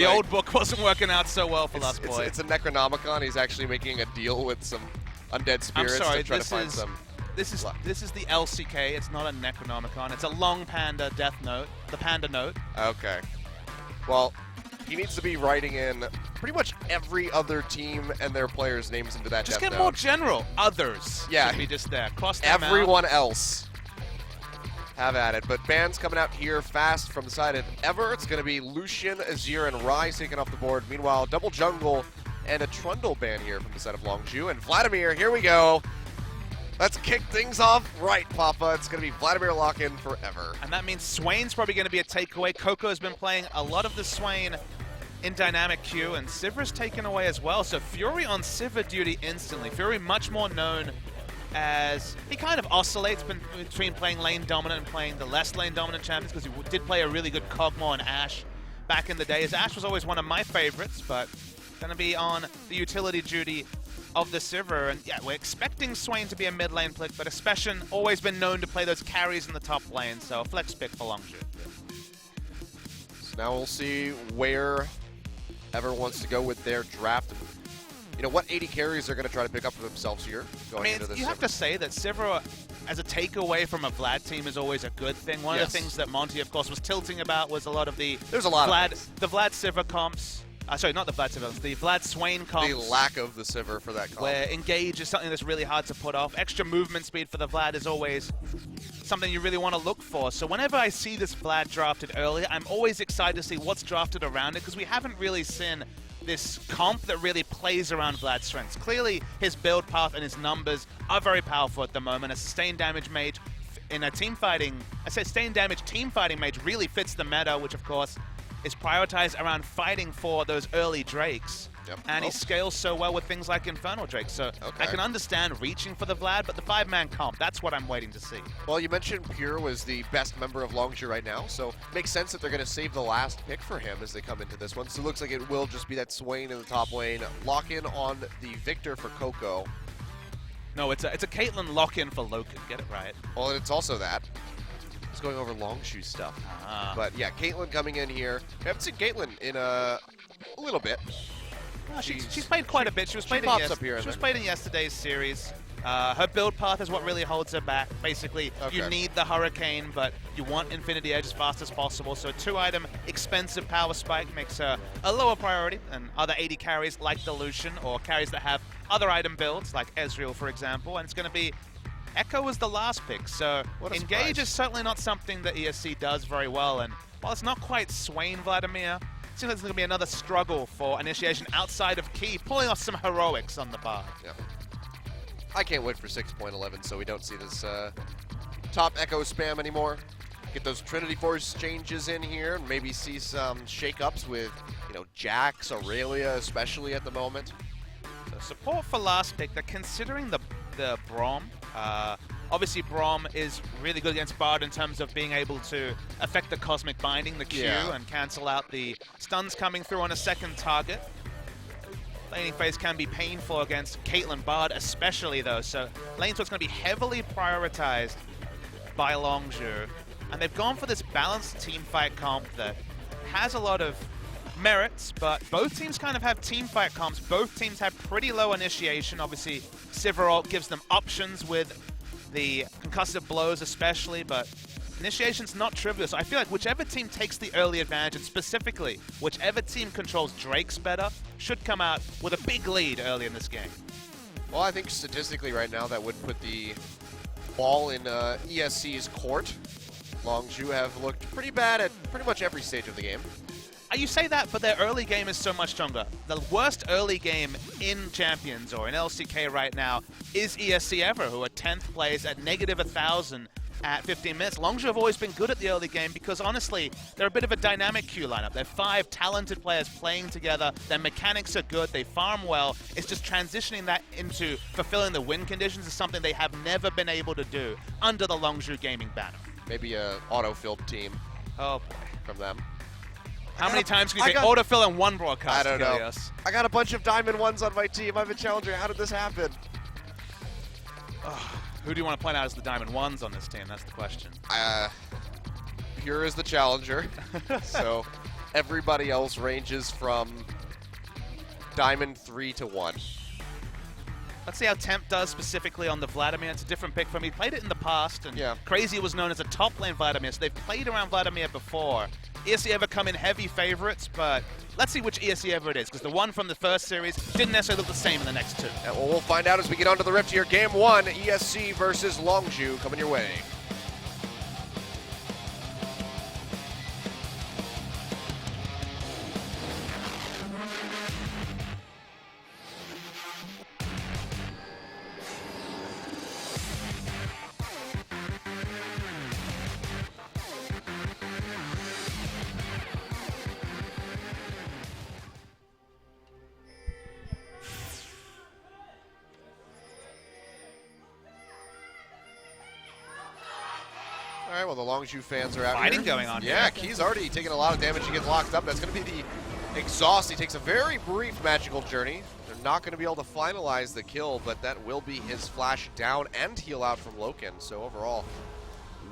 The old book wasn't working out so well for Lust Boy. It's a Necronomicon. He's actually making a deal with some undead spirits to try to find some. This is the LCK. It's not a Necronomicon. It's a Long Panda Death Note, the Panda Note. Okay. Well, he needs to be writing in pretty much every other team and their players' names into that Just Death get Note. more general. Others. Yeah. Should be just there. Cross them Everyone out. else. Have at it. But bans coming out here fast from the side of Ever. It's going to be Lucian, Azir, and Ryze taking off the board. Meanwhile, double jungle and a Trundle ban here from the side of Longzhu. And Vladimir, here we go. Let's kick things off right, Papa. It's going to be Vladimir lock-in forever. And that means Swain's probably going to be a takeaway. Coco has been playing a lot of the Swain in dynamic queue, and Sivir's taken away as well. So Fury on Sivir duty instantly. Fury much more known as he kind of oscillates between playing lane dominant and playing the less lane dominant champions, because he did play a really good Kog'Maw and Ashe back in the days. Ashe was always one of my favorites, but going to be on the utility duty of the Sivir. And yeah, we're expecting Swain to be a mid lane pick, but Especially always been known to play those carries in the top lane, so a flex pick for Longzhu. So now we'll see where Ever wants to go with their draft. You know, what 80 carries they're going to try to pick up for themselves here going into this. You have to say that Sivir, as a takeaway from a Vlad team, is always a good thing. One of the things that Monty, of course, was tilting about was a lot of the the Vlad Sivir comps. Sorry, not the Vlad Sivir, the Vlad Swain comps. The lack of the Sivir for that comp. Where engage is something that's really hard to put off. Extra movement speed for the Vlad is always something you really want to look for. So whenever I see this Vlad drafted earlier, I'm always excited to see what's drafted around it, because we haven't really seen this comp that really plays around Vlad's strengths. Clearly, his build path and his numbers are very powerful at the moment. A sustained damage mage in a team fighting, sustained damage team fighting mage really fits the meta, which of course is prioritized around fighting for those early Drakes. And he scales so well with things like Infernal Drake. So I can understand reaching for the Vlad, but the 5-man comp, that's what I'm waiting to see. Well, you mentioned Pure was the best member of Longzhu right now, so it makes sense that they're going to save the last pick for him as they come into this one. So it looks like it will just be that Swain in the top lane. Lock in on the Victor for Coco. No, it's a Caitlyn lock-in for Loken. Get it right. Well, and it's also that. It's going over Longzhu stuff. But yeah, Caitlyn coming in here. I haven't seen Caitlyn in a little bit. She's played quite a bit. She was played in yesterday's series. Her build path is what really holds her back. Basically, you need the Hurricane, but you want Infinity Edge as fast as possible. So a 2-item expensive power spike makes her a lower priority than other 80 carries like the Lucian, or carries that have other item builds like Ezreal, for example. And it's going to be Echo was the last pick. So engage is certainly not something that ESC does very well. And while it's not quite Swain Vladimir, it seems like there's going to be another struggle for initiation outside of Key, pulling off some heroics on the bar. I can't wait for 6.11 so we don't see this top Echo spam anymore. Get those Trinity Force changes in here, and maybe see some shake-ups with, you know, Jax, Aurelia, especially at the moment. So support for last pick. They're considering the Braum. Obviously, Braum is really good against Bard in terms of being able to affect the Cosmic Binding, the Q, and cancel out the stuns coming through on a second target. Laning phase can be painful against Caitlyn Bard, especially though. So lane swapp's going to be heavily prioritized by Longzhu. And they've gone for this balanced team fight comp that has a lot of merits, but both teams kind of have team fight comps. Both teams have pretty low initiation. Obviously, Sivir gives them options with the concussive blows especially, but initiation's not trivial. So I feel like whichever team takes the early advantage, and specifically whichever team controls Drakes better, should come out with a big lead early in this game. Well, I think statistically right now that would put the ball in ESC's court. Longzhu have looked pretty bad at pretty much every stage of the game. You say that, but their early game is so much stronger. The worst early game in Champions or in LCK right now is ESC ever, who are 10th place at -1,000 at 15 minutes. Longzhu have always been good at the early game because, honestly, they're a bit of a dynamic queue lineup. They're 5 talented players playing together. Their mechanics are good. They farm well. It's just transitioning that into fulfilling the win conditions is something they have never been able to do under the Longzhu gaming banner. Maybe a auto-filled team. Oh, boy. From them. How many times can you say autofill in one broadcast? I don't know. I got a bunch of Diamond 1s on my team. I'm a challenger. How did this happen? Who do you want to point out as the Diamond 1s on this team? That's the question. Pure is the challenger. So Everybody else ranges from Diamond 3 to 1. Let's see how Temp does specifically on the Vladimir. It's a different pick from him. He played it in the past, and Crazy was known as a top lane Vladimir, so they've played around Vladimir before. ESC ever come in heavy favorites, but let's see which ESC ever it is, because the one from the first series didn't necessarily look the same in the next two. Yeah, well, we'll find out as we get onto the Rift here. Game 1, ESC versus Longzhu coming your way. All right, well, the Longzhu fans are out Fighting here. going on Yeah, here. Key's already taking a lot of damage. He gets locked up. That's going to be the exhaust. He takes a very brief magical journey. They're not going to be able to finalize the kill, but that will be his flash down and heal out from Loken. So overall,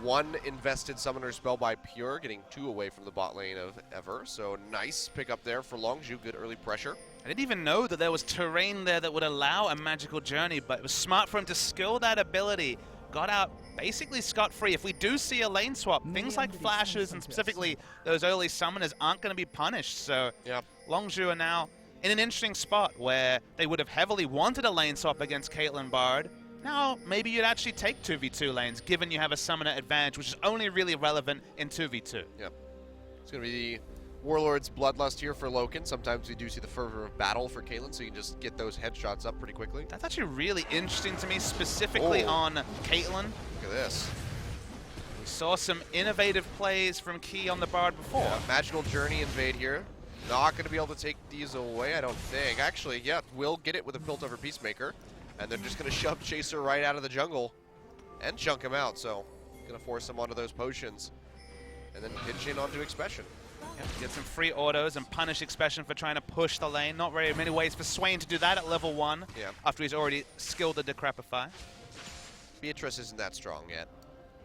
one invested summoner spell by Pure, getting 2 away from the bot lane of Ever. So nice pick up there for Longzhu. Good early pressure. I didn't even know that there was terrain there that would allow a magical journey, but it was smart for him to skill that ability. Got out basically scot-free. If we do see a lane swap, things like flashes and specifically those early summoners aren't going to be punished. So Longzhu are now in an interesting spot where they would have heavily wanted a lane swap against Caitlyn Bard. Now, maybe you'd actually take 2v2 lanes, given you have a summoner advantage, which is only really relevant in 2v2. Yep. It's going to be the Warlord's Bloodlust here for Loken. Sometimes we do see the fervor of battle for Caitlyn, so you can just get those headshots up pretty quickly. That's actually really interesting to me, specifically on Caitlyn. Look at this. We saw some innovative plays from Key on the Bard before. Yeah, magical Journey invade here. Not going to be able to take these away, I don't think. Actually, yeah, will get it with a Piltover Peacemaker. And they're just going to shove Chaser right out of the jungle and chunk him out. So, going to force him onto those potions. And then pitch in onto Expression. Get some free autos and punish Expression for trying to push the lane. Not very many ways for Swain to do that at level 1 after he's already skilled the Decrepify. Beatrice isn't that strong yet.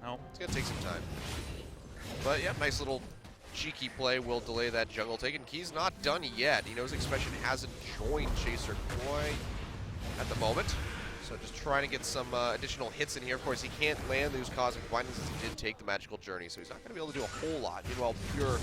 No. It's going to take some time. But yeah, nice little cheeky play will delay that jungle take. And Key's not done yet. He knows Expression hasn't joined Chaser quite at the moment. So just trying to get some additional hits in here. Of course, he can't land those Cosmic Bindings since he did take the Magical Journey, so he's not going to be able to do a whole lot. Meanwhile, Pure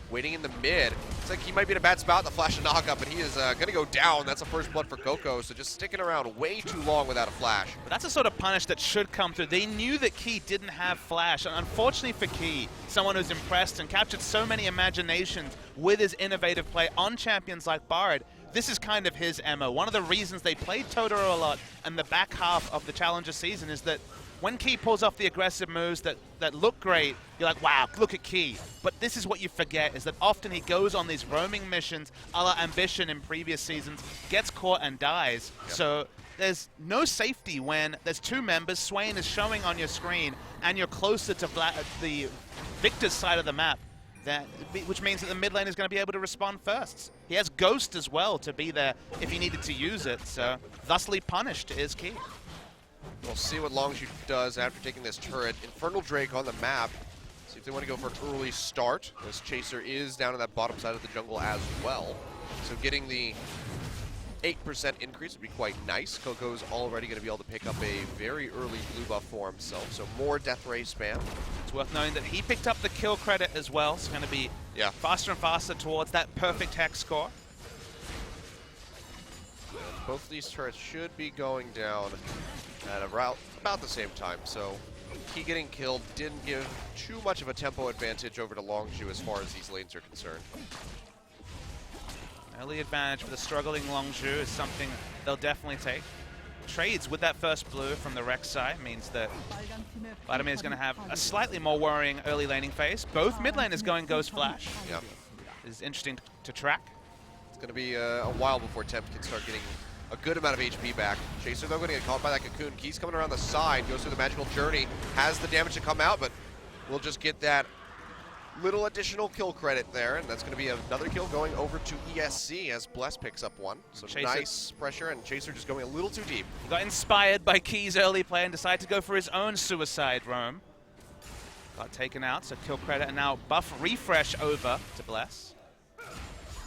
waiting in the mid. It's like he might be in a bad spot, the flash and knock up, but he is going to go down. That's a first blood for Coco, so just sticking around way too long without a flash. But that's the sort of punish that should come through. They knew that Key didn't have flash, and unfortunately for Key, someone who's impressed and captured so many imaginations with his innovative play on champions like Bard, this is kind of his MO. One of the reasons they played Totoro a lot in the back half of the Challenger season is that when Key pulls off the aggressive moves that look great, you're like, wow, look at Key. But this is what you forget, is that often he goes on these roaming missions, a la Ambition in previous seasons, gets caught and dies. So there's no safety when there's 2 members, Swain is showing on your screen, and you're closer to the Victor's side of the map. Which means that the mid lane is going to be able to respond first. He has Ghost as well to be there if he needed to use it, so thusly punished is Key. We'll see what Longzhu does after taking this turret. Infernal Drake on the map. See if they want to go for an early start. This Chaser is down on that bottom side of the jungle as well. So getting the 8% increase would be quite nice. Coco's already going to be able to pick up a very early blue buff for himself. So more Death Ray spam. It's worth knowing that he picked up the kill credit as well. It's going to be faster and faster towards that perfect hex score. Both of these turrets should be going down at about the same time. So Key getting killed didn't give too much of a tempo advantage over to Longzhu as far as these lanes are concerned. Early advantage for the struggling Longzhu is something they'll definitely take. Trades with that first blue from the Rex side means that Vladimir is going to have a slightly more worrying early laning phase. Both mid laners going Ghost Flash. Yep. It's interesting to track. It's going to be a while before Temp can start getting a good amount of HP back. Chaser, though, going to get caught by that Cocoon. Key's coming around the side, goes through the Magical Journey, has the damage to come out, but we'll just get that little additional kill credit there, and that's going to be another kill going over to ESC as Bless picks up one. So Chaser, nice pressure, and Chaser just going a little too deep. He got inspired by Key's early play and decided to go for his own suicide roam. Got taken out, so kill credit, and now buff refresh over to Bless.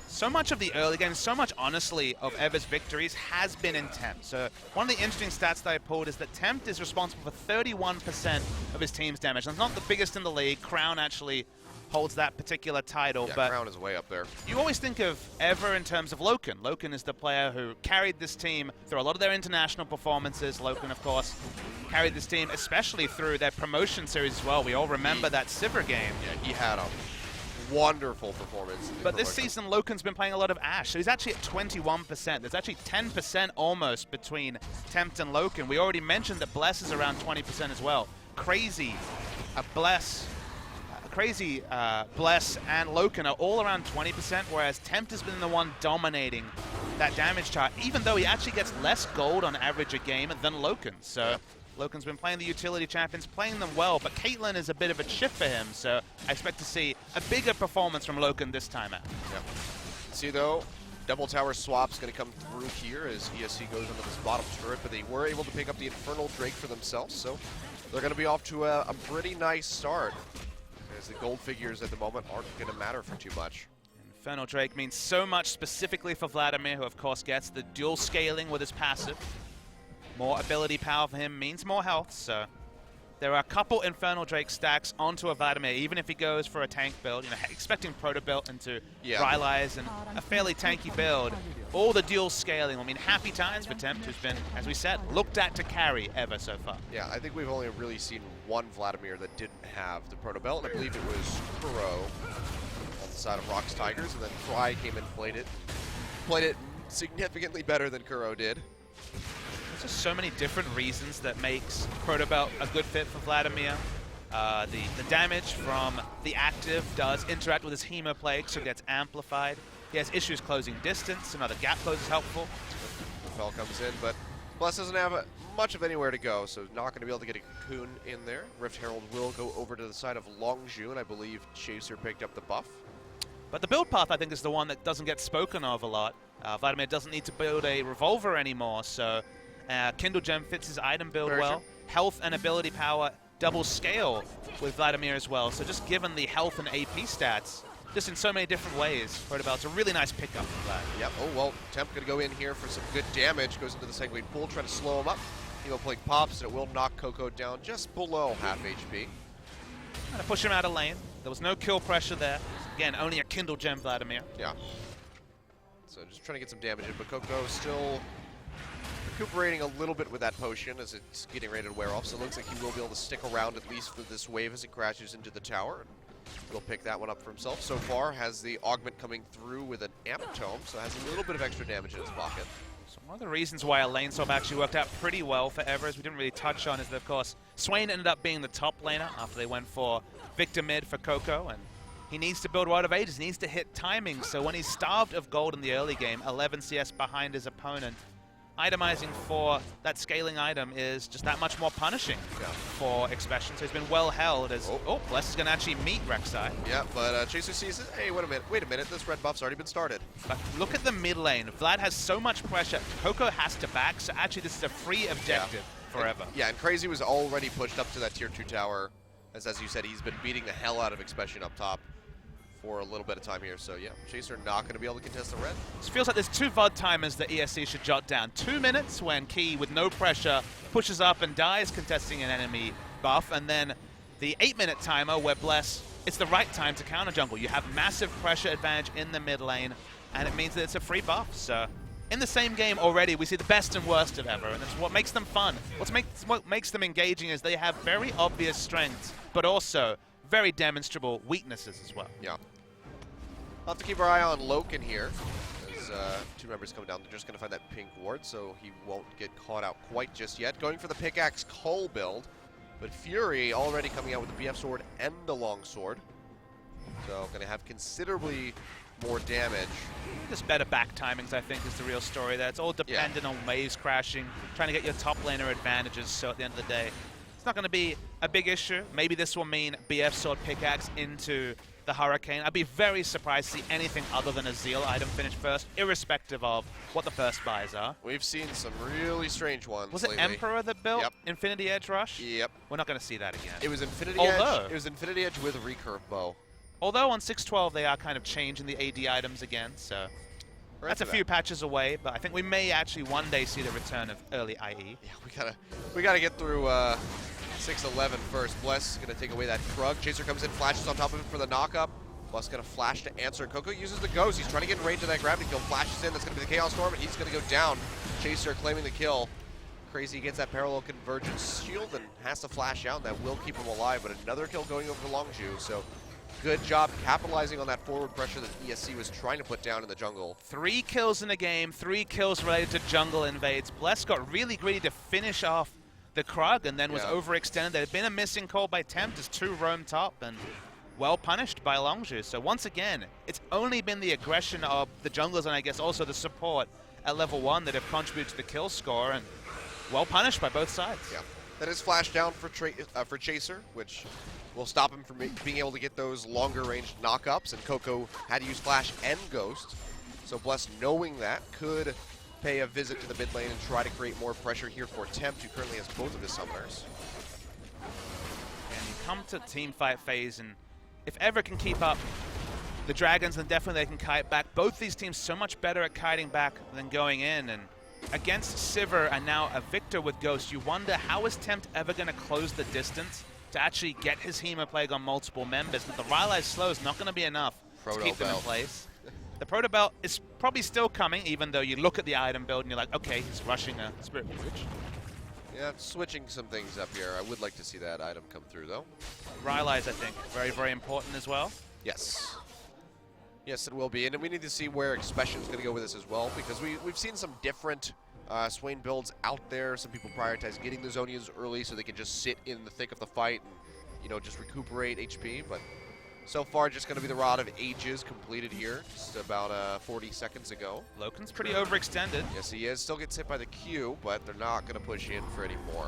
So much of the early game, so much, honestly, of Ever's victories has been in Tempt. So one of the interesting stats that I pulled is that Tempt is responsible for 31% of his team's damage. That's not the biggest in the league. Crown actually holds that particular title. Yeah, but Crown is way up there. You always think of Ever in terms of Loken. Loken is the player who carried this team through a lot of their international performances. Loken, of course, carried this team, especially through their promotion series as well. We all remember that Sivir game. Yeah, he had a wonderful performance. But this season, Loken's been playing a lot of Ashe, so he's actually at 21%. There's actually 10% almost between Tempt and Loken. We already mentioned that Bless is around 20% as well. Crazy. Bless and Loken are all around 20%, whereas Tempt has been the one dominating that damage chart, even though he actually gets less gold on average a game than Loken. So Loken's been playing the utility champions, playing them well, but Caitlyn is a bit of a chip for him, so I expect to see a bigger performance from Loken this time out. Yep. See, though, double tower swap's going to come through here as ESC goes into this bottom turret, but they were able to pick up the Infernal Drake for themselves, so they're going to be off to a pretty nice start, as the gold figures at the moment aren't going to matter for too much. Infernal Drake means so much specifically for Vladimir, who of course gets the dual scaling with his passive. More ability power for him means more health, so there are a couple Infernal Drake stacks onto a Vladimir, even if he goes for a tank build, you know, expecting Proto build into Rylai's and a fairly tanky build. All the dual scaling, I mean, happy times for Tempt, who's been, as we said, looked at to carry Ever so far. Yeah, I think we've only really seen one Vladimir that didn't have the Proto belt, and I believe it was Kuro on the side of Rock's Tigers, and then Fry came and played it significantly better than Kuro did. There's just so many different reasons that makes Proto Belt a good fit for Vladimir. The damage from the active does interact with his Hemoplague, so it gets amplified. He has issues closing distance, another gap close is helpful. The Fel comes in, but Bless doesn't have much of anywhere to go, so not going to be able to get a Cocoon in there. Rift Herald will go over to the side of Longzhu, and I believe Chaser picked up the buff. But the build path, I think, is the one that doesn't get spoken of a lot. Vladimir doesn't need to build a Revolver anymore, so Kindle Gem fits his item build well. Health and ability power double scale with Vladimir as well. So just given the health and AP stats, just in so many different ways, Protobelt's a really nice pickup for Vlad. Yep. Oh, well, Tempt going to go in here for some good damage. Goes into the Sanguine Pool, try to slow him up. Hemoplague pops, and it will knock Coco down just below half HP. Trying to push him out of lane. There was no kill pressure there. Again, only a Kindle Gem Vladimir. Yeah. So just trying to get some damage in, but Coco still recuperating a little bit with that potion as it's getting ready to wear off, so it looks like he will be able to stick around at least for this wave as it crashes into the tower. And he'll pick that one up for himself. So far has the augment coming through with an amp tome, so has a little bit of extra damage in his pocket. So one of the reasons why a lane swap actually worked out pretty well for Ever, as we didn't really touch on, is that of course Swain ended up being the top laner after they went for Victor mid for Coco, and he needs to build Rod of Ages, he needs to hit timing, so when he's starved of gold in the early game, 11 CS behind his opponent, itemizing for that scaling item is just that much more punishing for Expression. So he's been well held as, Bless is going to actually meet Rek'Sai. Yeah, but Chaser sees it. Hey, wait a minute, this red buff's already been started. But look at the mid lane. Vlad has so much pressure. Coco has to back, so actually this is a free objective forever. And Crazy was already pushed up to that tier 2 tower. As you said, he's been beating the hell out of Expression up top for a little bit of time here, so yeah, Chaser not going to be able to contest the red. It feels like there's two VOD timers that ESC should jot down. 2 minutes when Key, with no pressure, pushes up and dies contesting an enemy buff, and then the 8-minute timer where Bless, it's the right time to counter jungle. You have massive pressure advantage in the mid lane, and it means that it's a free buff, so in the same game already, we see the best and worst of Ever, and that's what makes them fun. What makes them engaging is they have very obvious strengths, but also very demonstrable weaknesses as well. Yeah. We'll have to keep our eye on Loken here, as two members come down. They're just going to find that pink ward, so he won't get caught out quite just yet. Going for the pickaxe Cull build, but Fury already coming out with the BF sword and the long sword. So going to have considerably more damage. Just better back timings, I think, is the real story there. It's all dependent on waves crashing, trying to get your top laner advantages, so at the end of the day, it's not going to be a big issue. Maybe this will mean BF sword pickaxe into the Hurricane. I'd be very surprised to see anything other than a Zeal item finish first, irrespective of what the first buys are. We've seen some really strange ones Was it lately. Emperor that built Infinity Edge Rush? Yep. We're not going to see that again. It was Infinity Edge. It was Infinity Edge with a recurve bow. Although on 6.12 they are kind of changing the AD items again, so that's a few patches away. But I think we may actually one day see the return of early IE. Yeah, we gotta get through 6-11 first. Bless is gonna take away that Krug. Chaser comes in, flashes on top of him for the knockup. Bless gonna flash to answer. Coco uses the ghost. He's trying to get in range of that gravity kill. Flashes in. That's gonna be the Chaos Storm, and he's gonna go down. Chaser claiming the kill. Crazy gets that parallel convergence shield and has to flash out, and that will keep him alive. But another kill going over to Longzhu. So good job capitalizing on that forward pressure that ESC was trying to put down in the jungle. 3 kills in the game, 3 kills related to jungle invades. Bless got really greedy to finish off the Krug and then was overextended. There had been a missing call by Tempt as 2 roam top and well punished by Longzhu. So once again, it's only been the aggression of the junglers and I guess also the support at level 1 that have contributed to the kill score, and well punished by both sides. Yeah, that is flash down for Chaser, which will stop him from being able to get those longer range knockups, and Coco had to use flash and ghost. So Bless, knowing that, could pay a visit to the mid lane and try to create more pressure here for Tempt, who currently has both of his summoners. And you come to team fight phase, and if ever can keep up the Dragons, then definitely they can kite back. Both these teams so much better at kiting back than going in, and against Sivir and now a Victor with Ghost, you wonder how is Tempt ever going to close the distance to actually get his Hemoplague on multiple members. But the Rylai's slow is not going to be enough to keep them in place. The Proto Belt is probably still coming, even though you look at the item build and you're like, okay, he's rushing a Spirit Bridge. Yeah, switching some things up here. I would like to see that item come through, though. Rylai's, I think, very, very important as well. Yes. Yes, it will be. And we need to see where Expression's going to go with this as well, because we've seen some different Swain builds out there. Some people prioritize getting the Zonias early so they can just sit in the thick of the fight and, you know, just recuperate HP. But so far, just going to be the Rod of Ages completed here, just about 40 seconds ago. Loken's pretty overextended. Yes, he is. Still gets hit by the Q, but they're not going to push in for any more.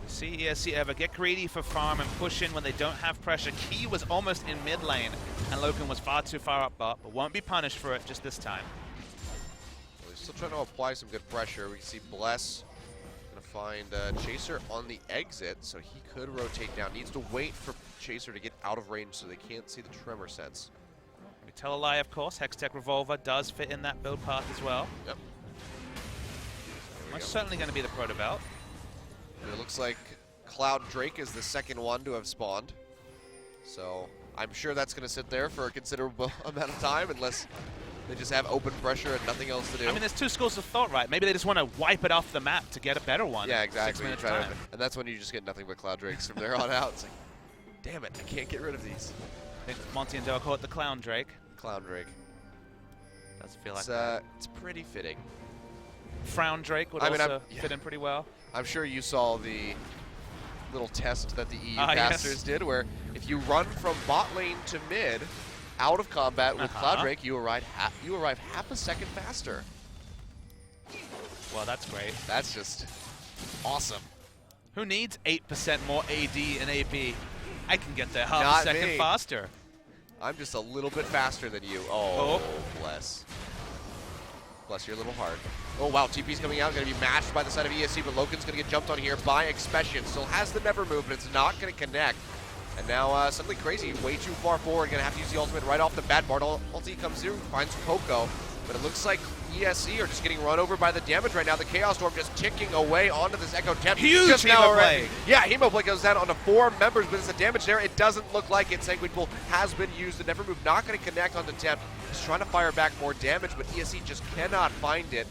See ESC ever get greedy for farm and push in when they don't have pressure. Key was almost in mid lane, and Loken was far too far up bot, but won't be punished for it just this time. Well, he's still trying to apply some good pressure. We can see Bless going to find Chaser on the exit, so he could rotate down. Needs to wait for Chaser to get out of range so they can't see the tremor sense. We tell a lie, of course. Hextech Revolver does fit in that build path as well. Yep. Most certainly going to be the Proto Belt. And it looks like Cloud Drake is the second one to have spawned. So I'm sure that's going to sit there for a considerable amount of time unless they just have open pressure and nothing else to do. I mean, there's 2 schools of thought, right? Maybe they just want to wipe it off the map to get a better one. Yeah, exactly. 6 minutes time. And that's when you just get nothing but Cloud Drakes from there on out. It's like, damn it, I can't get rid of these. I think Monty and Doa call it the Clown Drake. Clown Drake. Does feel like that. It's pretty fitting. Frown Drake would also fit in pretty well. I'm sure you saw the little test that the EU casters did, where if you run from bot lane to mid, out of combat with Cloud Drake, you arrive half a second faster. Well, that's great. That's just awesome. Who needs 8% more AD and AP? I can get there half a second faster. I'm just a little bit faster than you. Oh, bless. Bless your little heart. Oh, wow, TP's coming out. Going to be matched by the side of ESC, but Loken's going to get jumped on here by Expression. Still has the Never Move, but it's not going to connect. And now suddenly Crazy, way too far forward. Going to have to use the ultimate right off the bat. Bartle ulti comes through, finds Coco. But it looks like ESC are just getting run over by the damage right now. The Chaos Storm just ticking away onto this Echo Tempt. Huge Hemoplague. Yeah, Hemoplague goes down onto 4 members, but it's the damage there. It doesn't look like it. Sanguine Pool has been used. The Never Move not going to connect onto Tempt. He's trying to fire back more damage, but ESC just cannot find it.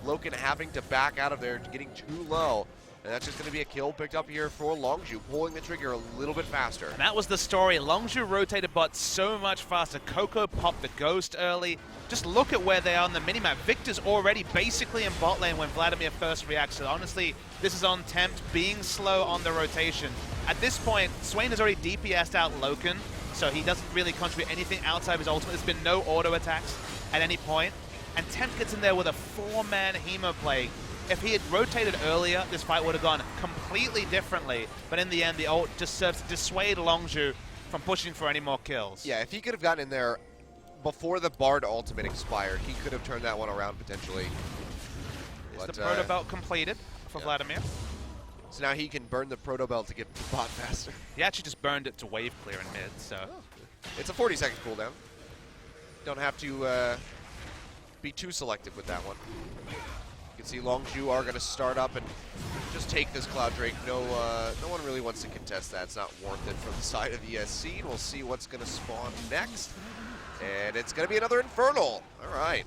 Loken having to back out of there, getting too low. And that's just going to be a kill picked up here for Longzhu, pulling the trigger a little bit faster. And that was the story. Longzhu rotated bot so much faster. Coco popped the Ghost early. Just look at where they are on the minimap. Victor's already basically in bot lane when Vladimir first reacts. So honestly, this is on Tempt being slow on the rotation. At this point, Swain has already DPS'd out Loken, so he doesn't really contribute anything outside of his ultimate. There's been no auto attacks at any point. And Tempt gets in there with a 4-man Hemoplague. If he had rotated earlier, this fight would have gone completely differently. But in the end, the ult just serves to dissuade Longzhu from pushing for any more kills. Yeah, if he could have gotten in there before the Bard ultimate expired, he could have turned that one around potentially. Is the Proto Belt completed for Vladimir? So now he can burn the Proto Belt to get to bot faster. He actually just burned it to wave clear in mid, so It's a 40-second cooldown. Don't have to be too selective with that one. You can see Longzhu are going to start up and just take this Cloud Drake. No one really wants to contest that. It's not warranted from the side of ESC. We'll see what's going to spawn next. And it's going to be another Infernal. All right.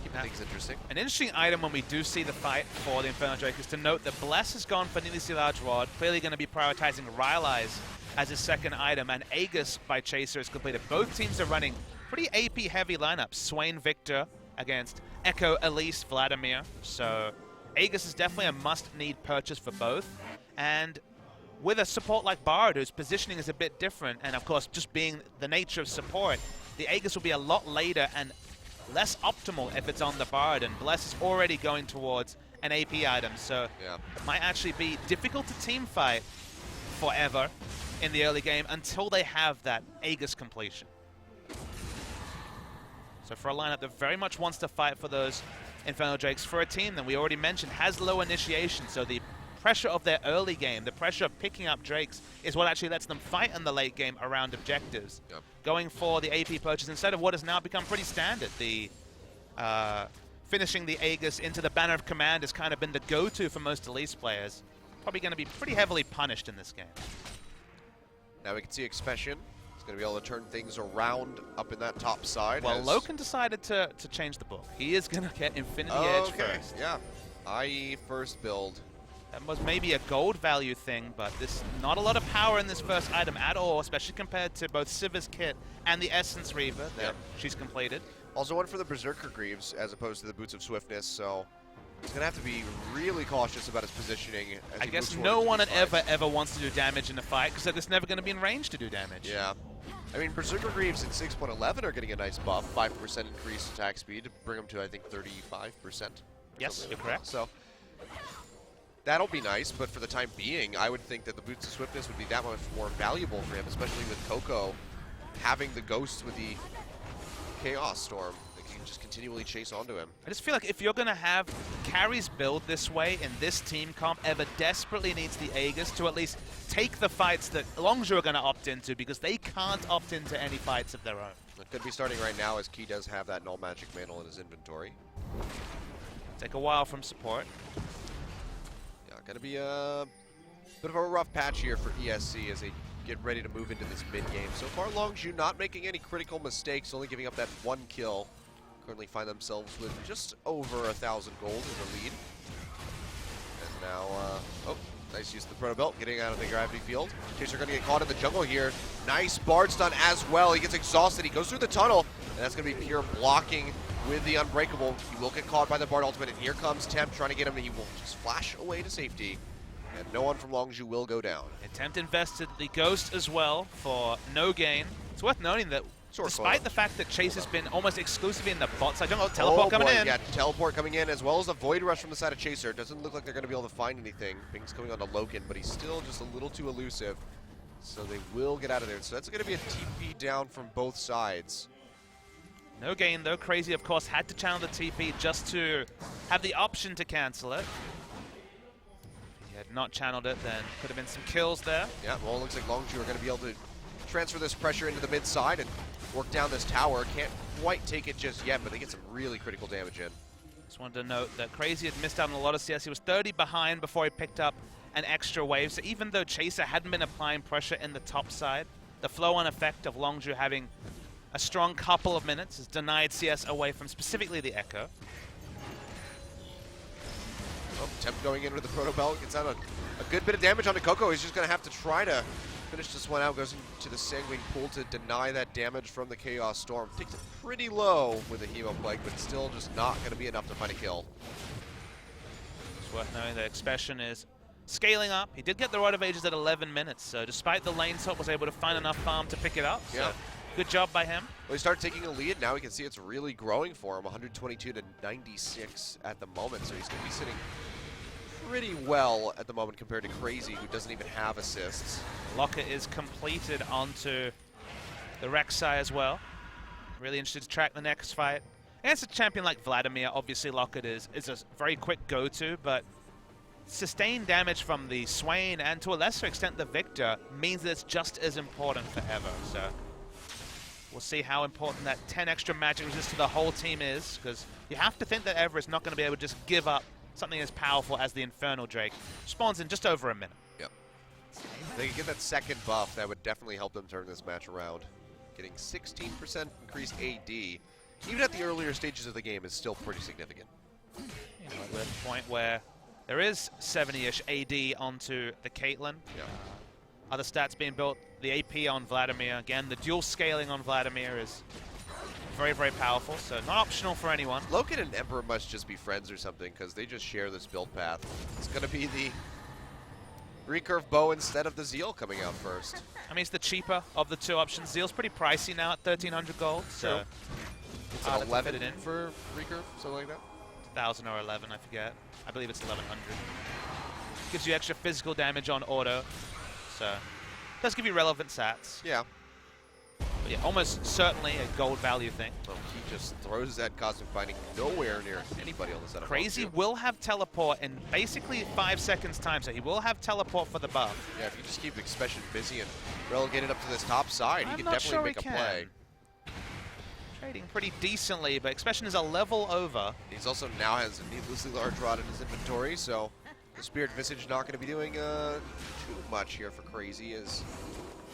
Keeping things interesting. An interesting item when we do see the fight for the Infernal Drake is to note that Bless has gone for Needlessly Large Rod, clearly going to be prioritizing Rylai's as his second item, and Aegis by Chaser is completed. Both teams are running pretty AP-heavy lineups. Swain Victor against Echo, Elise, Vladimir. So Aegis is definitely a must-need purchase for both. And with a support like Bard, whose positioning is a bit different, and of course just being the nature of support, the Aegis will be a lot later and less optimal if it's on the Bard, and Bless is already going towards an AP item, so it might actually be difficult to team fight forever in the early game until they have that Aegis completion. So for a lineup that very much wants to fight for those Infernal Drakes, for a team that we already mentioned has low initiation, so the pressure of their early game, the pressure of picking up Drakes, is what actually lets them fight in the late game around objectives. Going for the AP purchase instead of what has now become pretty standard. The finishing the Aegis into the Banner of Command has kind of been the go-to for most Elise players. Probably going to be pretty heavily punished in this game. Now we can see Expression. He's going to be able to turn things around up in that top side. Well, Loken decided to change the book. He is going to get Infinity Edge first. Yeah, i.e. first build. That was maybe a gold value thing, but there's not a lot of power in this first item at all, especially compared to both Siva's kit and the Essence Reaver that she's completed. Also one for the Berserker Greaves as opposed to the Boots of Swiftness, so he's going to have to be really cautious about his positioning. As I guess no one ever wants to do damage in a fight because they're just never going to be in range to do damage. Yeah. I mean, Berserker Greaves in 6.11 are getting a nice buff, 5% increased attack speed to bring them to, I think, 35%. Yes, you're correct. So that'll be nice, but for the time being, I would think that the Boots of Swiftness would be that much more valuable for him, especially with Coco having the Ghost with the Chaos Storm. He can just continually chase onto him. I just feel like if you're going to have carries build this way in this team comp, Ever desperately needs the Aegis to at least take the fights that Longzhu are going to opt into, because they can't opt into any fights of their own. It could be starting right now, as Key does have that Null Magic Mantle in his inventory. Take a while from support. Yeah, going to be a bit of a rough patch here for ESC as they get ready to move into this mid-game. So far, Longzhu not making any critical mistakes, only giving up that one kill. Currently find themselves with just over 1,000 gold in the lead. And now, oh, nice use of the Proto Belt, getting out of the gravity field. Chaser going to get caught in the jungle here. Nice Bard stun as well. He gets exhausted. He goes through the tunnel, and that's going to be pure blocking with the Unbreakable. He will get caught by the Bard ultimate, and here comes Temp trying to get him, and he will just flash away to safety. And no one from Longzhu will go down. And Temp invested the Ghost as well for no gain. It's worth noting that despite the fact that Chase has been almost exclusively in the bot side, teleport coming in. Yeah, teleport coming in, as well as a Void Rush from the side of Chaser. It doesn't look like they're going to be able to find anything. Bing's coming on to Loken, but he's still just a little too elusive. So they will get out of there. So that's going to be a TP down from both sides. No gain though. Crazy, of course, had to channel the TP just to have the option to cancel it. If he had not channeled it, then could have been some kills there. Yeah, well, it looks like Longzhu are going to be able to transfer this pressure into the mid side and work down this tower. Can't quite take it just yet, but they get some really critical damage in. Just wanted to note that Crazy had missed out on a lot of CS. He was 30 behind before he picked up an extra wave. So even though Chaser hadn't been applying pressure in the top side, the flow-on effect of Longzhu having a strong couple of minutes has denied CS away from specifically the Echo. Oh, Temp going in with the Proto Belt, gets out a good bit of damage onto Coco. He's just going to have to try to finish this one out, goes into the Sanguine Pool to deny that damage from the Chaos Storm. Takes it pretty low with the Hemo Plague, but still just not going to be enough to find a kill. It's worth knowing that Expression is scaling up. He did get the Rod of Ages at 11 minutes, so despite the lane swap, was able to find enough farm to pick it up. So good job by him. Well, he started taking a lead. Now we can see it's really growing for him, 122 to 96 at the moment, so he's going to be sitting pretty well at the moment compared to Crazy, who doesn't even have assists. Locker is completed onto the Rek'Sai as well. Really interested to track the next fight. Against a champion like Vladimir, obviously Lockett is a very quick go-to, but sustained damage from the Swain and to a lesser extent the Victor means that it's just as important for Ever. So We'll see how important that 10 extra magic resist to the whole team is, because you have to think that Ever is not going to be able to just give up something as powerful as the Infernal Drake. Spawns in just over a minute. Yep. If they could get that second buff, that would definitely help them turn this match around. Getting 16% increased AD, even at the earlier stages of the game, is still pretty significant. You know, we're at the point where there is 70-ish AD onto the Caitlyn. Yep. Other stats being built, the AP on Vladimir. Again, the dual scaling on Vladimir is very, very powerful, so not optional for anyone. Loken and Emperor must just be friends or something, because they just share this build path. It's going to be the recurve bow instead of the Zeal coming out first. I mean, it's the cheaper of the two options. Zeal's pretty pricey now at 1,300 gold, so Sure. It's hard an to 11 fit it in. for recurve, something like that? 1,000 or 11, I forget. I believe it's 1,100. Gives you extra physical damage on auto, so does give you relevant stats. Yeah. But yeah, almost certainly a gold value thing. Oh, he just throws that Cosmic Binding nowhere near anybody on the setup. Crazy will have teleport in basically 5 seconds time, so he will have teleport for the buff. Yeah, if you just keep Expression busy and relegate it up to this top side, he I'm can not definitely sure make he a play. Trading pretty decently, but Expression is a level over. He's also now has a needlessly large rod in his inventory, so the Spirit Visage not going to be doing too much here for Crazy, as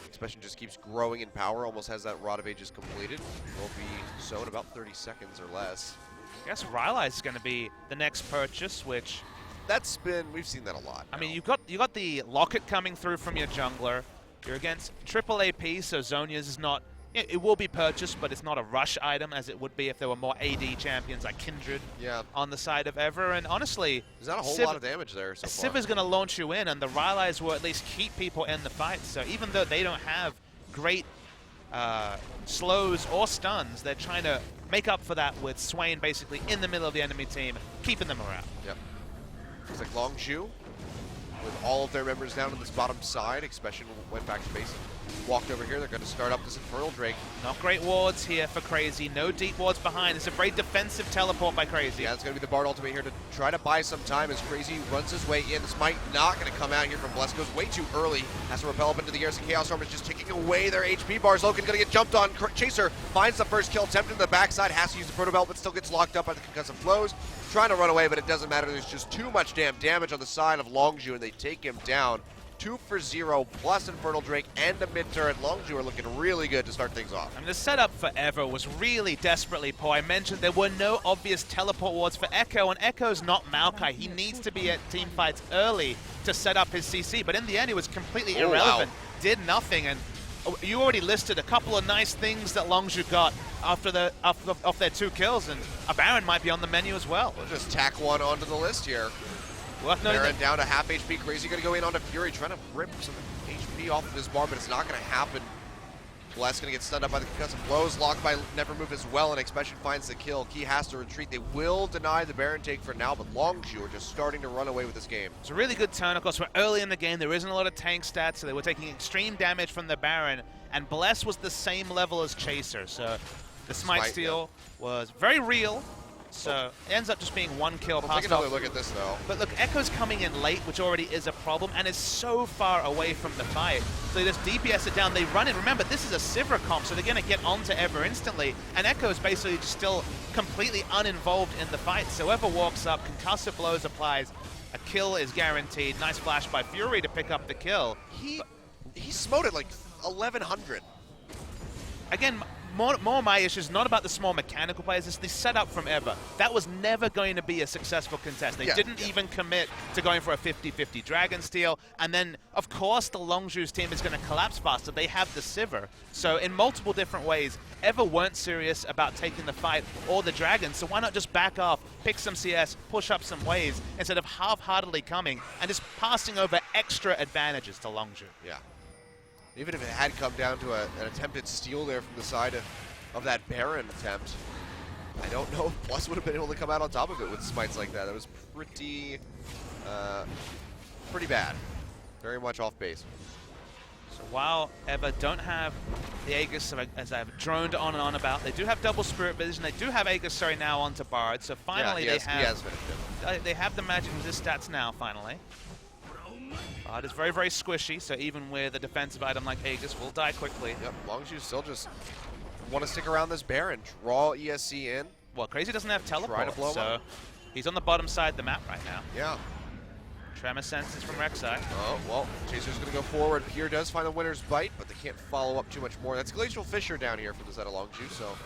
Expression just keeps growing in power, almost has that Rod of Ages completed. Will be so in about 30 seconds or less. I guess Rylai's is going to be the next purchase, which We've seen that a lot. I mean, you got the Locket coming through from your jungler. You're against triple AP, so Zhonya's is not. It will be purchased, but it's not a rush item as it would be if there were more AD champions like Kindred on the side of Ever. And honestly, there's not a whole lot of damage there so far. Sivir's going to launch you in, and the Rylai's will at least keep people in the fight. So even though they don't have great slows or stuns, they're trying to make up for that with Swain basically in the middle of the enemy team, keeping them around. Yep. Looks like Longzhu, with all of their members down on this bottom side. Expression went back to base. Walked over here. They're going to start up this Infernal Drake. Not great wards here for Crazy. No deep wards behind. It's a very defensive teleport by Crazy. Yeah, it's going to be the Bard ultimate here to try to buy some time as Crazy runs his way in. This might not going to come out here from Bless. Goes way too early. Has to repel up into the air. So Chaos Storm is just taking away their HP bars. Loken going to get jumped on. Chaser finds the first kill. Tempted to the backside. Has to use the Proto Belt, but still gets locked up by the concussive flows. Trying to run away, but it doesn't matter. There's just too much damage on the side of Longzhu, and they take him down. 2 for 0, plus Infernal Drake and a mid-turret. Longzhu are looking really good to start things off. I mean, the setup for Ever was really desperately poor. I mentioned there were no obvious teleport wards for Echo, and Echo's not Maokai. He needs to be at team fights early to set up his CC, but in the end, it was completely irrelevant. Wow. Did nothing, and you already listed a couple of nice things that Longzhu got after off their 2 kills, and a Baron might be on the menu as well. We'll just tack one onto the list here. Baron down to half HP. Crazy going to go in onto Fury, trying to rip some HP off of his bar, but it's not going to happen. Bless going to get stunned up by the concussive blows, locked by Nevermove as well, and Expression finds the kill. Key has to retreat. They will deny the Baron take for now, but Longzhu are just starting to run away with this game. It's a really good turn. Of course, we're early in the game. There isn't a lot of tank stats, so they were taking extreme damage from the Baron, and Bless was the same level as Chaser, so the Smite steal was very real. So it ends up just being 1 kill. Take another look at this, though. But look, Echo's coming in late, which already is a problem, and is so far away from the fight. So they just DPS it down. They run it. Remember, this is a Sivir comp, so they're going to get onto Ever instantly. And Echo's basically just still completely uninvolved in the fight. So Ever walks up, concussive blows applies, a kill is guaranteed. Nice flash by Fury to pick up the kill. He smote it like 1,100. Again, more my issue is not about the small mechanical players, it's the setup from Ever. That was never going to be a successful contest. They didn't even commit to going for a 50-50 Dragon Steal, and then, of course, the Longzhu's team is going to collapse faster. They have the Sivir. So in multiple different ways, Ever weren't serious about taking the fight or the Dragon, so why not just back off, pick some CS, push up some waves, instead of half-heartedly coming and just passing over extra advantages to Longzhu. Yeah. Even if it had come down to an attempted steal there from the side of that Baron attempt, I don't know if Plus would have been able to come out on top of it with smites like that. That was pretty bad. Very much off base. So while Ever don't have the Aegis, as I've droned on and on about, they do have double Spirit Vision. They do have Aegis, sorry, now onto Bard. So finally he has finished it. They have the magic resist stats now, finally. It is very, very squishy, so even with a defensive item like Aegis, will die quickly. Yep, Longzhu's still just want to stick around this Baron, draw ESC in. Well, Crazy doesn't have teleport, blow so up. he's on the bottom side of the map right now. Yeah. Tremor senses from Rek'Sai. Oh, well, Chaser's going to go forward. Pierre does find the winner's bite, but they can't follow up too much more. That's Glacial Fissure down here from the side of Longzhu, so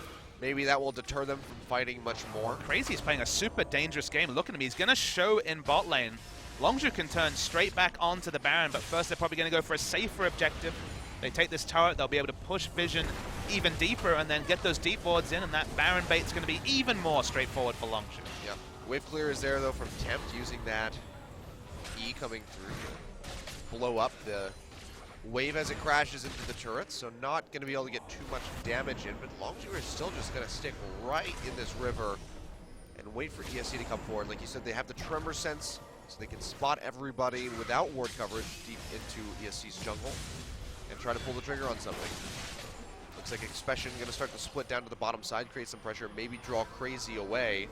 maybe that will deter them from fighting much more. Crazy's playing a super dangerous game. Look at him. He's going to show in bot lane. Longzhu can turn straight back onto the Baron, but first they're probably going to go for a safer objective. They take this turret, they'll be able to push Vision even deeper and then get those deep wards in, and that Baron bait's going to be even more straightforward for Longzhu. Yep. Wave clear is there, though, from Tempt, using that E coming through to blow up the wave as it crashes into the turret, so not going to be able to get too much damage in, but Longzhu is still just going to stick right in this river and wait for ESC to come forward. Like you said, they have the Tremor sense, so they can spot everybody without ward coverage deep into ESC's jungle and try to pull the trigger on something. Looks like Expression going to start to split down to the bottom side, create some pressure, maybe draw Crazy away,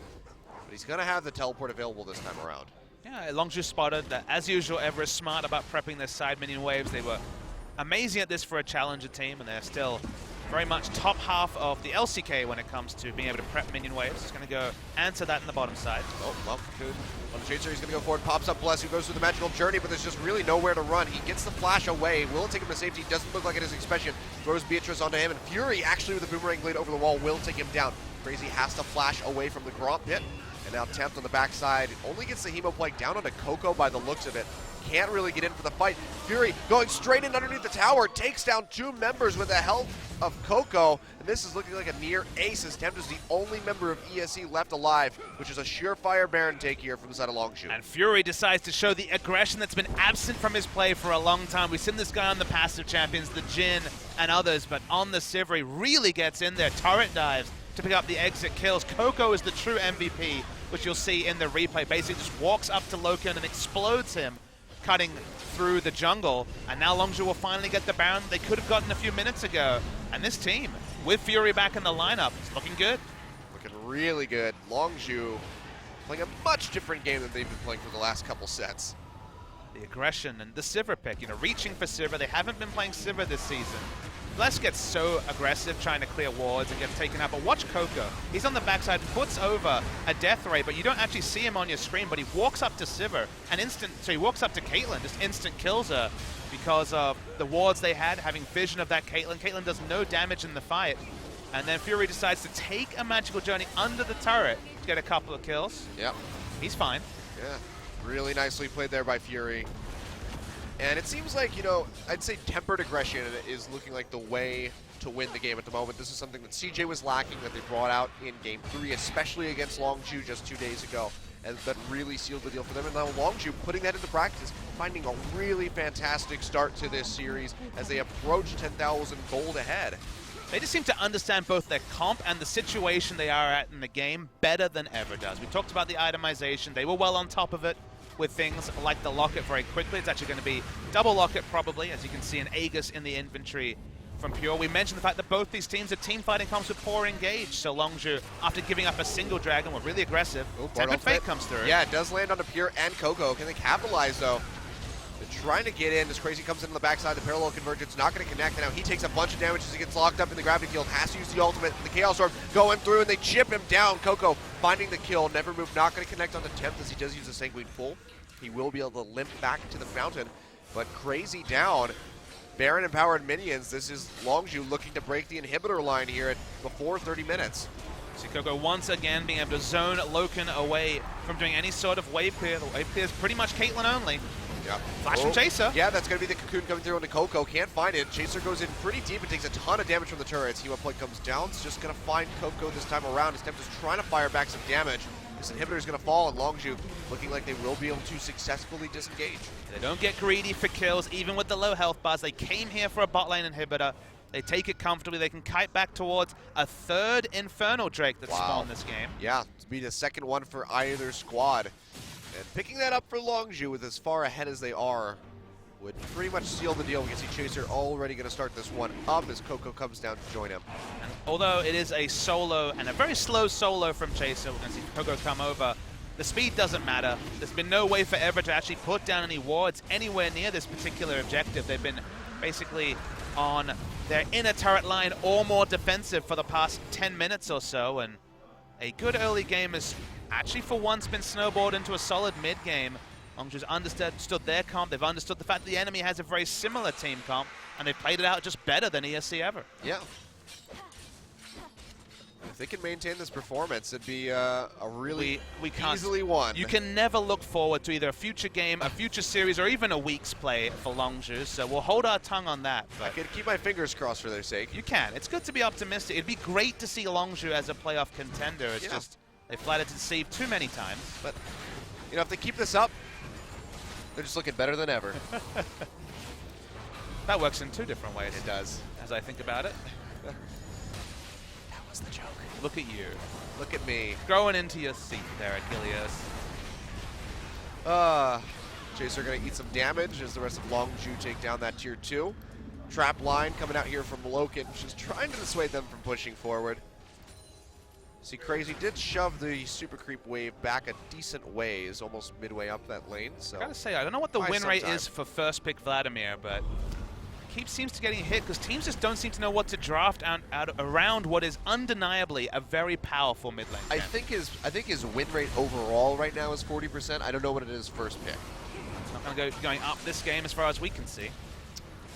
but he's going to have the teleport available this time around. Yeah, Longzhu spotted that, as usual, Everest smart about prepping their side minion waves. They were amazing at this for a challenger team, and they're still very much top half of the LCK when it comes to being able to prep minion waves. He's going to go answer that in the bottom side. Oh, well, good. On Chaser, he's going to go forward, pops up Bless, who goes through the magical journey, but there's just really nowhere to run. He gets the flash away. Will it take him to safety? Doesn't look like it is Expression. Throws Beatrice onto him, and Fury, actually with the boomerang blade over the wall, will take him down. Crazy has to flash away from the Gromp pit. And now Tempt on the backside only gets the Hemoplague down onto Coco by the looks of it. Can't really get in for the fight. Fury going straight in underneath the tower, takes down 2 members with the help of Coco. And this is looking like a near ace, as Tempt is the only member of ESC left alive, which is a surefire Baron take here from the side of Longzhu. And Fury decides to show the aggression that's been absent from his play for a long time. We've seen this guy on the passive champions, the Jhin and others, but on the Sivir, really gets in there. Turret dives to pick up the exit kills. Coco is the true MVP, which you'll see in the replay. Basically just walks up to Loken and explodes him, cutting through the jungle. And now Longzhu will finally get the Baron they could have gotten a few minutes ago. And this team, with Fury back in the lineup, is looking good. Looking really good. Longzhu playing a much different game than they've been playing for the last couple sets. The aggression and the Sivir pick, reaching for Sivir. They haven't been playing Sivir this season. Bless gets so aggressive trying to clear wards and gets taken out, but watch Coco. He's on the backside, puts over a death ray, but you don't actually see him on your screen, but he walks up to Sivir, so he walks up to Caitlyn, just instant kills her because of the wards they had, having vision of that Caitlyn. Caitlyn does no damage in the fight, and then Fury decides to take a magical journey under the turret to get a couple of kills. Yep. He's fine. Yeah, really nicely played there by Fury. And it seems like, I'd say tempered aggression is looking like the way to win the game at the moment. This is something that CJ was lacking, that they brought out in Game 3, especially against Longzhu just 2 days ago. And that really sealed the deal for them. And now Longzhu putting that into practice, finding a really fantastic start to this series as they approach 10,000 gold ahead. They just seem to understand both their comp and the situation they are at in the game better than ever does. We talked about the itemization. They were well on top of it with things like the Locket very quickly. It's actually going to be double Locket probably, as you can see an Aegis in the inventory from Pure. We mentioned the fact that both these teams are team fighting comps with poor engage, so Longzhu, after giving up a single dragon, were really aggressive. Tempered Fate comes through. Yeah, it does land onto Pure and Coco. Can they capitalize, though? They're trying to get in. This Crazy comes in on the backside. The parallel convergence not going to connect. And now he takes a bunch of damage as he gets locked up in the gravity field. Has to use the ultimate. The Chaos Orb going through, and they chip him down. Coco finding the kill. Never move. Not going to connect on the Tempt as he does use a Sanguine Pull. He will be able to limp back to the fountain, but Crazy down. Baron empowered minions. This is Longzhu looking to break the inhibitor line here before 30 minutes. See Coco once again being able to zone Loken away from doing any sort of wave clear. The wave clear is pretty much Caitlyn only. Yeah. Flash from Chaser. Yeah, that's going to be the cocoon coming through into Coco. Can't find it. Chaser goes in pretty deep and takes a ton of damage from the turrets. Hemoplague comes down. It's just going to find Coco this time around. His Tempt is trying to fire back some damage. This inhibitor is going to fall, and Longzhu looking like they will be able to successfully disengage. They don't get greedy for kills, even with the low health bars. They came here for a bot lane inhibitor. They take it comfortably. They can kite back towards a third Infernal Drake that spawned this game. Yeah, to be the second one for either squad. And picking that up for Longzhu with as far ahead as they are would pretty much seal the deal. We can see Chaser already going to start this one up as Coco comes down to join him. And although it is a solo, and a very slow solo from Chaser, we're going to see Coco come over. The speed doesn't matter. There's been no way forever to actually put down any wards anywhere near this particular objective. They've been basically on their inner turret line all more defensive for the past 10 minutes or so, and a good early game has actually for once been snowballed into a solid mid game. Longzhu's understood their comp, they've understood the fact that the enemy has a very similar team comp, and they've played it out just better than ESC ever. Yeah. If they can maintain this performance, it'd be a really easily won. You can never look forward to either a future game, a future series, or even a week's play for Longzhu, so we'll hold our tongue on that. I can keep my fingers crossed for their sake. You can. It's good to be optimistic. It'd be great to see Longzhu as a playoff contender. It's just they flattered to deceive too many times. But, you know, if they keep this up, they're just looking better than ever. That works in two different ways. It does. As I think about it. That was the joke. Look at you. Look at me. Growing into your seat there, Achilles. Chaser going to eat some damage as the rest of Longzhu take down that tier 2. Trap line coming out here from Loken, just trying to dissuade them from pushing forward. See, Crazy did shove the super creep wave back a decent ways, almost midway up that lane. So I gotta say, I don't know what the win rate is for first pick Vladimir, but seems to getting hit because teams just don't seem to know what to draft out around what is undeniably a very powerful mid lane. I think his win rate overall right now is 40%. I don't know what it is first pick. It's not going to go going up this game as far as we can see.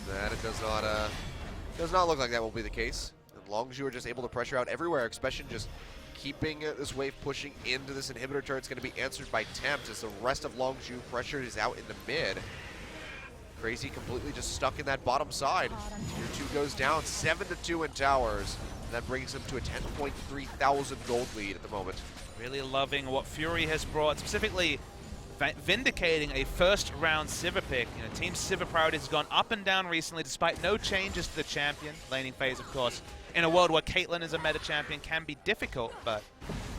That it does not look like that will be the case. And Longzhu are just able to pressure out everywhere. Expression just keeping this wave pushing into this inhibitor turret. It's going to be answered by Tempt as the rest of Longzhu pressure is out in the mid. Crazy completely just stuck in that bottom side. Tier 2 goes down 7-2 in towers. And that brings him to a 10.3 thousand gold lead at the moment. Really loving what Fury has brought, specifically vindicating a first round Sivir pick. You know, Team Sivir priorities has gone up and down recently despite no changes to the champion. Laning phase, of course, in a world where Caitlyn is a meta champion can be difficult, but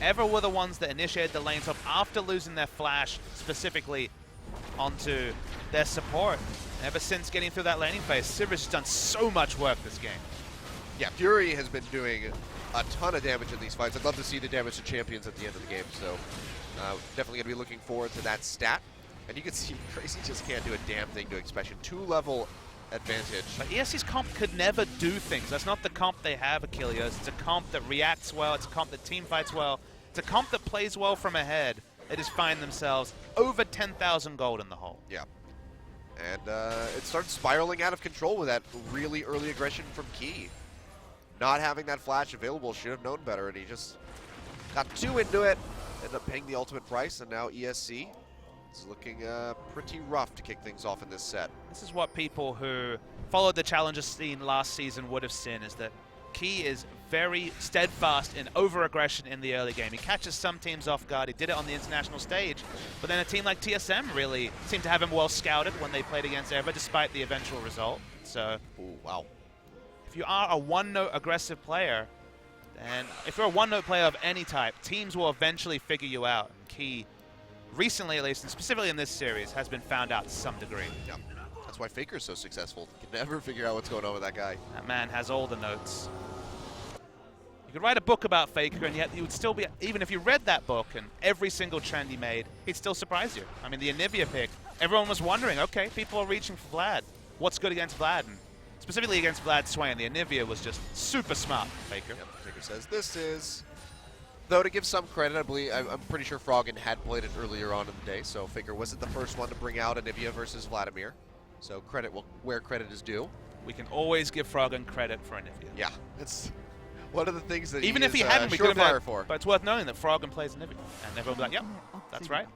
ever were the ones that initiated the lane top after losing their flash specifically onto their support. Ever since getting through that laning phase, Sivir's done so much work this game. Yeah, Fury has been doing a ton of damage in these fights. I'd love to see the damage to champions at the end of the game, so definitely going to be looking forward to that stat. And you can see Crazy just can't do a damn thing to Expression. 2-level advantage. But ESC's comp could never do things. That's not the comp they have, Achilles. It's a comp that reacts well. It's a comp that team fights well. It's a comp that plays well from ahead. They just find themselves over 10,000 gold in the hole. Yeah. And it starts spiraling out of control with that really early aggression from Key. Not having that flash available, should have known better, and he just got too into it. Ended up paying the ultimate price, and now ESC is looking pretty rough to kick things off in this set. This is what people who followed the challenger scene last season would have seen, is that Key is very steadfast in over-aggression in the early game. He catches some teams off guard. He did it on the international stage. But then a team like TSM really seemed to have him well scouted when they played against Eva, despite the eventual result. So, ooh, wow. If you are a one-note aggressive player, and if you're a one-note player of any type, teams will eventually figure you out. And Key, recently at least, and specifically in this series, has been found out to some degree. Yep. That's why Faker's so successful. Can never figure out what's going on with that guy. That man has all the notes. You could write a book about Faker, and yet you would still be, even if you read that book and every single trend he made, he'd still surprise you. I mean, the Anivia pick, everyone was wondering, okay, people are reaching for Vlad. What's good against Vlad? And specifically against Vlad Swain, the Anivia was just super smart, Faker. Yep, Faker says this is, though to give some credit, I believe, I'm pretty sure Froggen had played it earlier on in the day, so Faker wasn't the first one to bring out Anivia versus Vladimir. So credit where credit is due. We can always give Froggen credit for Anivia. Yeah, it's one of the things that even he if he is, hadn't, we could have for. But it's worth knowing that Froggen plays Anivia, and everyone will be like, "Yep, that's right."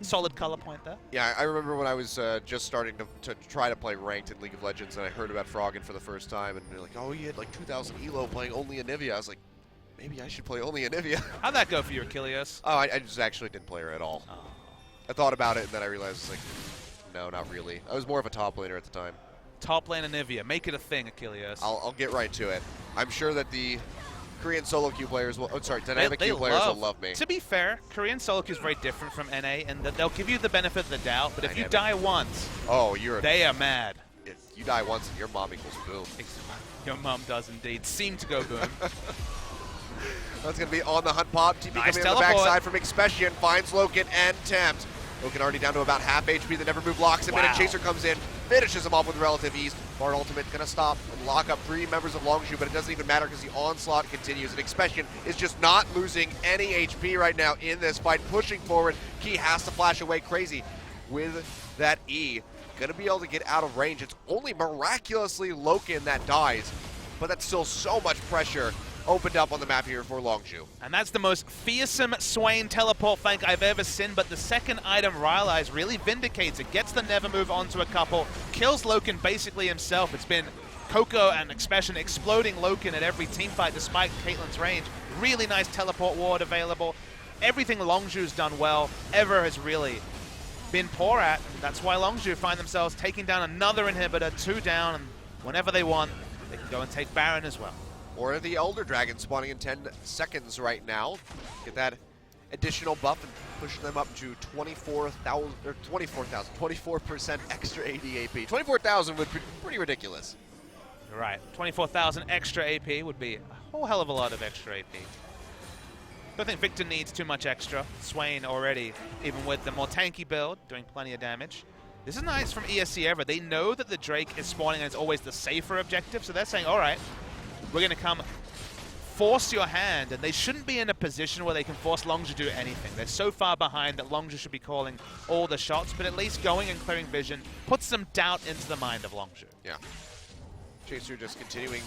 Solid color point there. Yeah, I remember when I was just starting to try to play ranked in League of Legends, and I heard about Froggen for the first time, and they're like, "Oh, he had like 2,000 elo playing only Anivia." I was like, maybe I should play only Anivia. How'd that go for you, Achilles? Oh, I just actually didn't play her at all. Oh. I thought about it, and then I realized, like, no, not really. I was more of a top laner at the time. Top lane Anivia, make it a thing, Achilles. I'll get right to it. I'm sure that the Korean solo queue players will, dynamic queue players will love me. To be fair, Korean solo queue is very different from NA, and that they'll give you the benefit of the doubt, but if you die once, they are mad. If you die once, your mom equals boom. Your mom does indeed seem to go boom. That's going to be on the hunt pop. TP Nice coming on the backside from Expression, finds Loken and Tempt. Loken already down to about half HP. The never move locks him in, and Chaser comes in, finishes him off with relative ease. Bard ultimate going to stop and lock up 3 members of Longzhu, but it doesn't even matter because the onslaught continues. And Expression is just not losing any HP right now in this fight, pushing forward. Key has to flash away crazy with that E. Going to be able to get out of range. It's only miraculously Loken that dies, but that's still so much pressure opened up on the map here for Longzhu. And that's the most fearsome Swain teleport flank I've ever seen, but the second item, Rylai's, really vindicates it. Gets the Never Move onto a couple, kills Loken basically himself. It's been Coco and Expression exploding Loken at every team fight despite Caitlyn's range. Really nice teleport ward available. Everything Longzhu's done well, Ever has really been poor at. That's why Longzhu find themselves taking down another inhibitor, 2 down, and whenever they want, they can go and take Baron as well. Or the Elder Dragon spawning in 10 seconds right now. Get that additional buff and push them up to 24% extra AD AP. 24,000 would be pretty ridiculous. You're right. 24,000 extra AP would be a whole hell of a lot of extra AP. Don't think Victor needs too much extra. Swain already, even with the more tanky build, doing plenty of damage. This is nice from ESC Ever. They know that the Drake is spawning and it's always the safer objective, so they're saying, all right, we're going to come force your hand, and they shouldn't be in a position where they can force Longzhu to do anything. They're so far behind that Longzhu should be calling all the shots, but at least going and clearing vision puts some doubt into the mind of Longzhu. Yeah. Chaser just continuing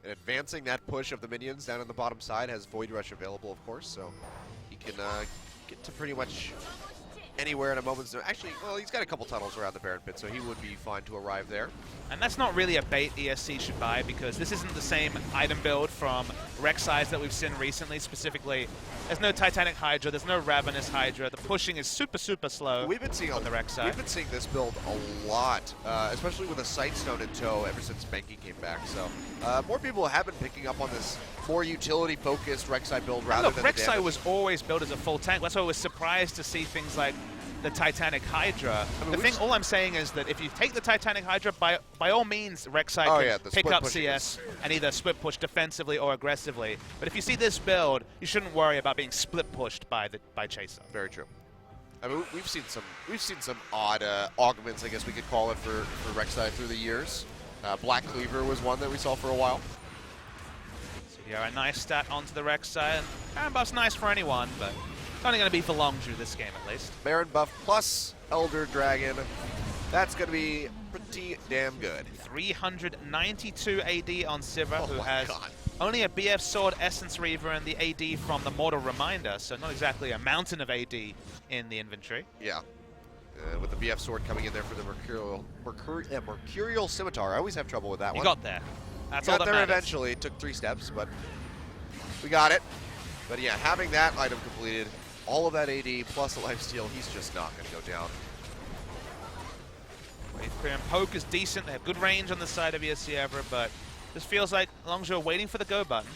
advancing that push of the minions down on the bottom side, has Void Rush available, of course, so he can get to pretty much anywhere in a moment's notice. Actually, well, he's got a couple tunnels around the Baron Pit, so he would be fine to arrive there. And that's not really a bait ESC should buy, because this isn't the same item build from Rek'Sai's that we've seen recently. Specifically, there's no Titanic Hydra, there's no Ravenous Hydra. The pushing is super, super slow. We've been seeing on the Rek'Sai. We've been seeing this build a lot, especially with a Sightstone in tow ever since Banky came back. So more people have been picking up on this more utility-focused Rek'Sai build rather than Rek'Sai was always built as a full tank. That's why I was surprised to see things like the Titanic Hydra. I mean, all I'm saying is that if you take the Titanic Hydra, by all means, Rek'Sai can pick up CS and either split push defensively or aggressively. But if you see this build, you shouldn't worry about being split pushed by Chaser. Very true. I mean, we've seen some odd augments, I guess we could call it, for Rek'Sai through the years. Black Cleaver was one that we saw for a while. So yeah, a nice stat onto the Rek'Sai, and Baron buff's nice for anyone, but it's only going to be for Longzhu this game, at least. Baron buff plus Elder Dragon. That's going to be pretty damn good. 392 AD on Sivir, who has only a BF Sword, Essence Reaver, and the AD from the Mortal Reminder, so not exactly a mountain of AD in the inventory. Yeah. With the BF Sword coming in there for the Mercurial Scimitar. I always have trouble with that one. You got there. That's all that got there matters. eventually. It took 3 steps, but we got it. But yeah, having that item completed, all of that AD plus a lifesteal, he's just not going to go down. Wave Clear and Poke is decent. They have good range on the side of ESC Ever, but this feels like Longzhu are waiting for the go button.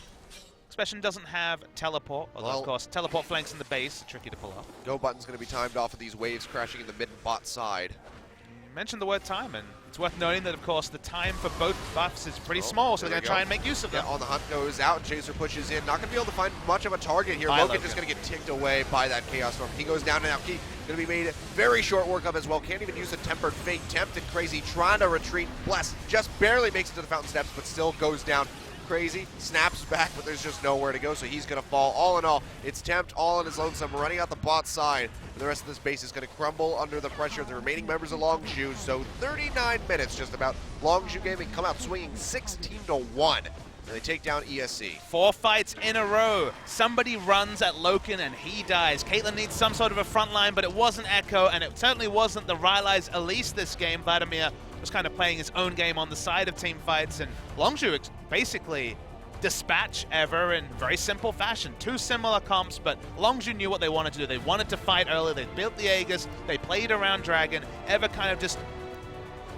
Expression doesn't have teleport, although of course teleport flanks in the base, tricky to pull off. Go button's going to be timed off of these waves crashing in the mid and bot side. You mentioned the word time, and it's worth noting that of course the time for both buffs is pretty small, so they're going to try and make use of them. On the hunt goes out, Chaser pushes in, not going to be able to find much of a target here. Logan just going to get ticked away by that Chaos Storm. He goes down and now Key going to be made very short work of as well. Can't even use a Tempered Fate. Tempted Crazy trying to retreat. Bless just barely makes it to the Fountain Steps, but still goes down. Crazy snaps back, but there's just nowhere to go, so he's going to fall. All in all, it's Tempt all on his lonesome, running out the bot side. And the rest of this base is going to crumble under the pressure of the remaining members of Longzhu. So 39 minutes just about. Longzhu Gaming come out swinging 16-1. And they take down ESC. 4 fights in a row. Somebody runs at Loken and he dies. Caitlyn needs some sort of a front line, but it wasn't Echo, and it certainly wasn't the Rylai's Elise this game. Vladimir was kind of playing his own game on the side of team fights, and Longzhu basically dispatch Ever in very simple fashion. 2 similar comps, but Longzhu knew what they wanted to do. They wanted to fight early. They built the Aegis. They played around Dragon. Ever kind of just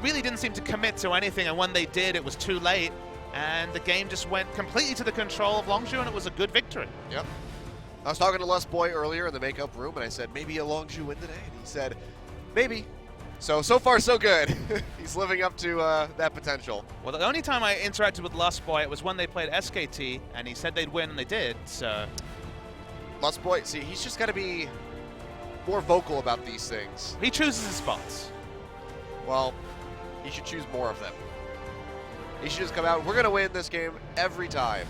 really didn't seem to commit to anything, and when they did, it was too late. And the game just went completely to the control of Longzhu, and it was a good victory. Yep. I was talking to Les Boy earlier in the makeup room, and I said, maybe a Longzhu win today? And he said, maybe. So far, so good. He's living up to that potential. Well, the only time I interacted with Lustboy, it was when they played SKT, and he said they'd win, and they did, so. Lustboy, see, he's just got to be more vocal about these things. He chooses his spots. Well, he should choose more of them. He should just come out. We're going to win this game every time.